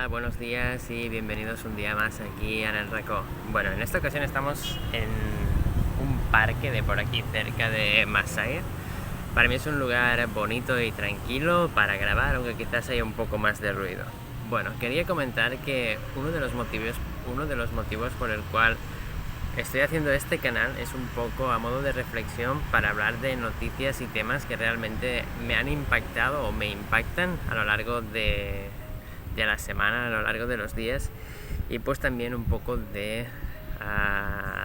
Buenos días y bienvenidos un día más aquí en el Reco. Bueno, en esta ocasión estamos en un parque de por aquí cerca de Masaya. Para mí es un lugar bonito y tranquilo para grabar, aunque quizás haya un poco más de ruido. Bueno, quería comentar que uno de los motivos por el cual estoy haciendo este canal es un poco a modo de reflexión para hablar de noticias y temas que realmente me han impactado o me impactan a lo largo de la semana, a lo largo de los días, y pues también un poco de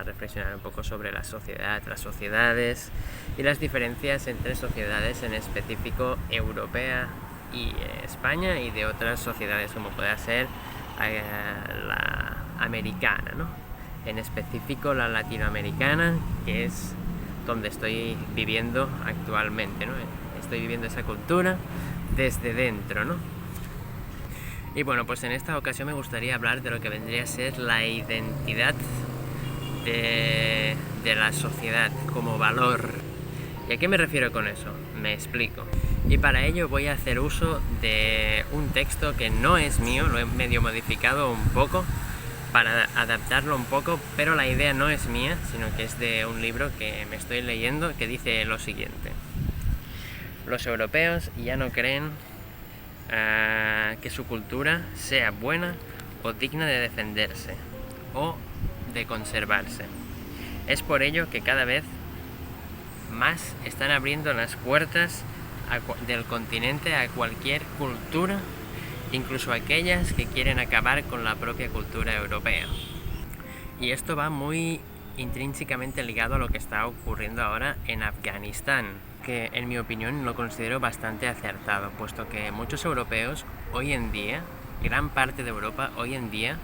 reflexionar un poco sobre la sociedad, las sociedades y las diferencias entre sociedades, en específico europea y España, y de otras sociedades como puede ser la americana, ¿no? En específico la latinoamericana, que es donde estoy viviendo actualmente, ¿no? Estoy viviendo esa cultura desde dentro, ¿no? Y bueno, pues en esta ocasión me gustaría hablar de lo que vendría a ser la identidad de la sociedad como valor. ¿Y a qué me refiero con eso? Me explico. Y para ello voy a hacer uso de un texto que no es mío, lo he medio modificado un poco para adaptarlo un poco, pero la idea no es mía, sino que es de un libro que me estoy leyendo que dice lo siguiente: los europeos ya no creen que su cultura sea buena o digna de defenderse o de conservarse. Es por ello que cada vez más están abriendo las puertas del continente a cualquier cultura, incluso aquellas que quieren acabar con la propia cultura europea. Y esto va muy intrínsecamente ligado a lo que está ocurriendo ahora en Afganistán, que en mi opinión lo considero bastante acertado, puesto que muchos europeos hoy en día, gran parte de Europa hoy en día,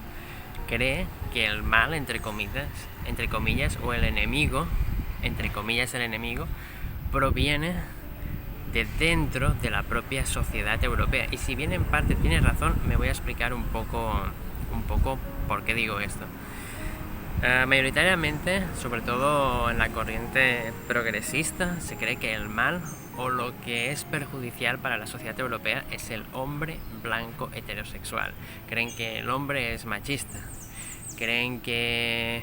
cree que el mal, entre comillas, o el enemigo, entre comillas el enemigo, proviene de dentro de la propia sociedad europea. Y si bien en parte tiene razón, me voy a explicar un poco por qué digo esto. Mayoritariamente, sobre todo en la corriente progresista, se cree que el mal o lo que es perjudicial para la sociedad europea es el hombre blanco heterosexual. Creen que el hombre es machista, creen que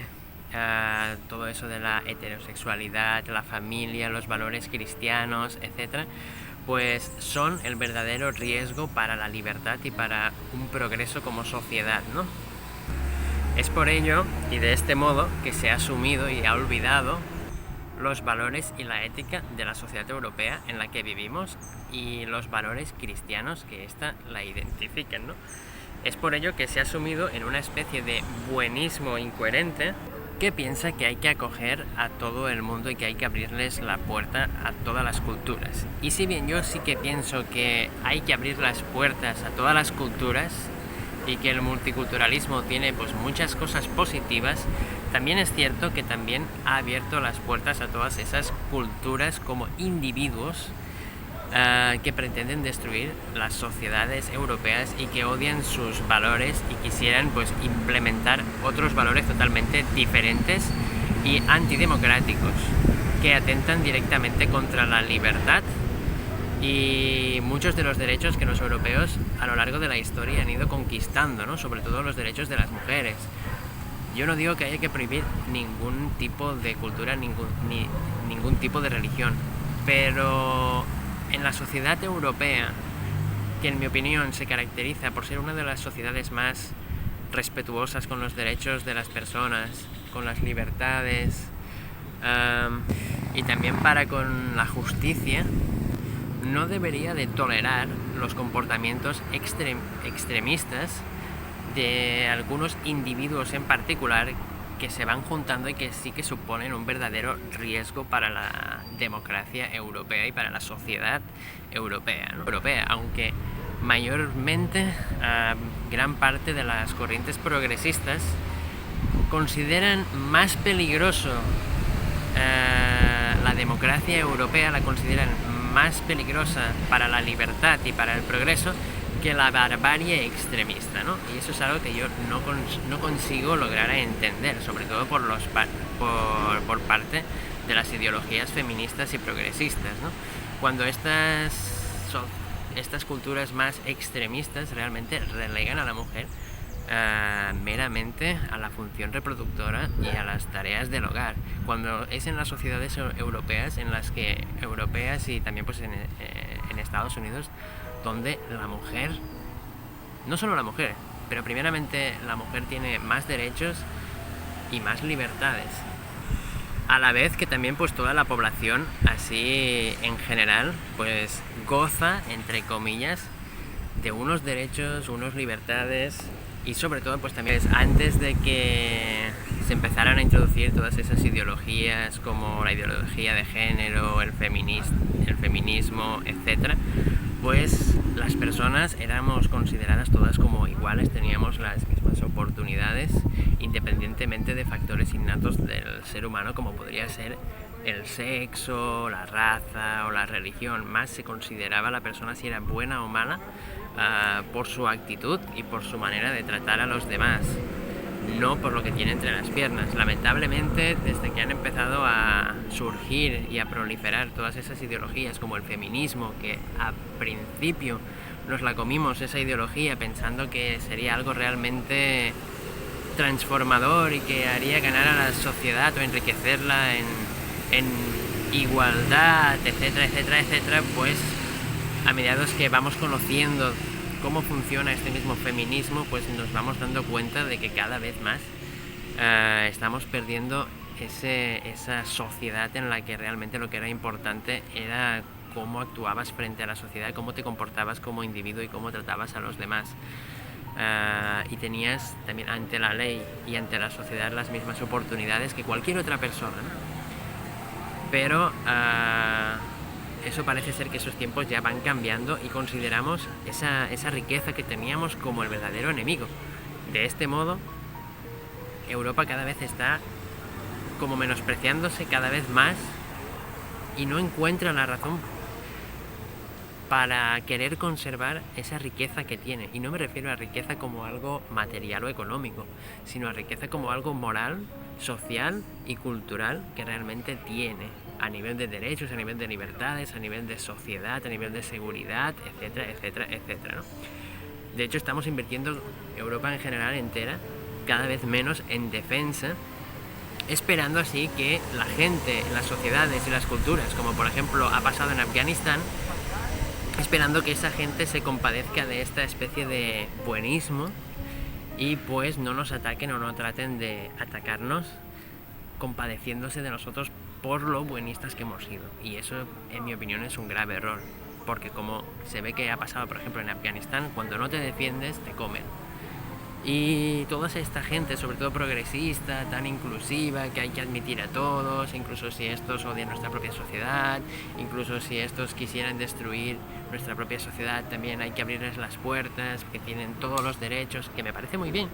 todo eso de la heterosexualidad, la familia, los valores cristianos, etc., pues son el verdadero riesgo para la libertad y para un progreso como sociedad, ¿no? Es por ello y de este modo que se ha asumido y ha olvidado los valores y la ética de la sociedad europea en la que vivimos y los valores cristianos que ésta la identifican, ¿no? Es por ello que se ha asumido en una especie de buenismo incoherente que piensa que hay que acoger a todo el mundo y que hay que abrirles la puerta a todas las culturas. Y si bien yo sí que pienso que hay que abrir las puertas a todas las culturas y que el multiculturalismo tiene pues muchas cosas positivas, también es cierto que también ha abierto las puertas a todas esas culturas como individuos que pretenden destruir las sociedades europeas y que odian sus valores y quisieran pues implementar otros valores totalmente diferentes y antidemocráticos que atentan directamente contra la libertad y muchos de los derechos que los europeos a lo largo de la historia han ido conquistando, ¿no? Sobre todo los derechos de las mujeres. Yo no digo que haya que prohibir ningún tipo de cultura, ningún tipo de religión, pero en la sociedad europea, que en mi opinión se caracteriza por ser una de las sociedades más respetuosas con los derechos de las personas, con las libertades y también para con la justicia, no debería de tolerar los comportamientos extremistas de algunos individuos en particular que se van juntando y que sí que suponen un verdadero riesgo para la democracia europea y para la sociedad europea, ¿no? Aunque mayormente gran parte de las corrientes progresistas consideran más peligroso la democracia europea, la consideran más peligrosa para la libertad y para el progreso que la barbarie extremista, ¿no? Y eso es algo que yo no consigo lograr entender, sobre todo por parte de las ideologías feministas y progresistas, ¿no? Cuando estas estas culturas más extremistas realmente relegan a la mujer meramente a la función reproductora y a las tareas del hogar, cuando es en las sociedades europeas y también pues en Estados Unidos, donde la mujer, no solo la mujer, pero primeramente la mujer tiene más derechos y más libertades, a la vez que también pues toda la población así en general pues goza, entre comillas, de unos derechos, unas libertades. Y sobre todo, pues también antes de que se empezaran a introducir todas esas ideologías como la ideología de género, el feminismo, etc., pues las personas éramos consideradas todas como iguales, teníamos las mismas oportunidades, independientemente de factores innatos del ser humano, como podría ser el sexo, la raza o la religión. Más se consideraba a la persona si era buena o mala por su actitud y por su manera de tratar a los demás, no por lo que tiene entre las piernas. Lamentablemente, desde que han empezado a surgir y a proliferar todas esas ideologías como el feminismo, que a principio nos la comimos esa ideología pensando que sería algo realmente transformador y que haría ganar a la sociedad o enriquecerla en igualdad, etcétera, etcétera, etcétera, pues a mediados que vamos conociendo cómo funciona este mismo feminismo, pues nos vamos dando cuenta de que cada vez más estamos perdiendo esa sociedad en la que realmente lo que era importante era cómo actuabas frente a la sociedad, cómo te comportabas como individuo y cómo tratabas a los demás. Y tenías también ante la ley y ante la sociedad las mismas oportunidades que cualquier otra persona, ¿no? Pero eso parece ser que esos tiempos ya van cambiando y consideramos esa riqueza que teníamos como el verdadero enemigo. De este modo, Europa cada vez está como menospreciándose cada vez más y no encuentra la razón para querer conservar esa riqueza que tiene. Y no me refiero a riqueza como algo material o económico, sino a riqueza como algo moral, social y cultural que realmente tiene, a nivel de derechos, a nivel de libertades, a nivel de sociedad, a nivel de seguridad, etcétera, etcétera, etcétera, ¿no? De hecho, estamos invirtiendo, Europa en general entera, cada vez menos en defensa, esperando así que la gente, las sociedades y las culturas, como por ejemplo ha pasado en Afganistán, esperando que esa gente se compadezca de esta especie de buenismo y pues no nos ataquen o no traten de atacarnos compadeciéndose de nosotros por lo buenistas que hemos sido. Y eso, en mi opinión, es un grave error, porque como se ve que ha pasado por ejemplo en Afganistán, cuando no te defiendes te comen. Y toda esta gente, sobre todo progresista, tan inclusiva, que hay que admitir a todos, incluso si estos odian nuestra propia sociedad, incluso si estos quisieran destruir nuestra propia sociedad, también hay que abrirles las puertas, que tienen todos los derechos, que me parece muy bien,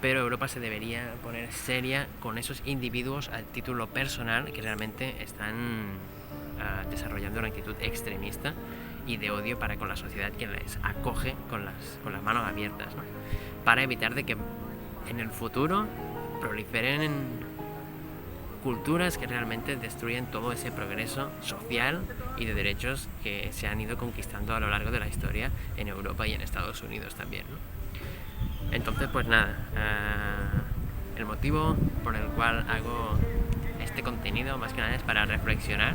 pero Europa se debería poner seria con esos individuos a título personal que realmente están desarrollando una actitud extremista y de odio para con la sociedad que les acoge con las manos abiertas, ¿no? Para evitar de que en el futuro proliferen culturas que realmente destruyen todo ese progreso social y de derechos que se han ido conquistando a lo largo de la historia en Europa y en Estados Unidos también, ¿no? Entonces, pues nada, el motivo por el cual hago este contenido más que nada es para reflexionar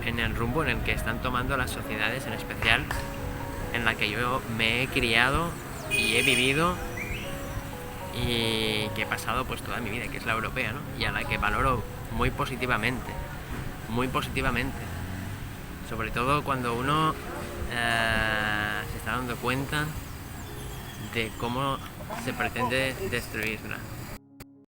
en el rumbo en el que están tomando las sociedades, en especial en la que yo me he criado y he vivido y que he pasado pues toda mi vida, que es la europea, ¿no? Y a la que valoro muy positivamente, sobre todo cuando uno se está dando cuenta de cómo se pretende destruirla.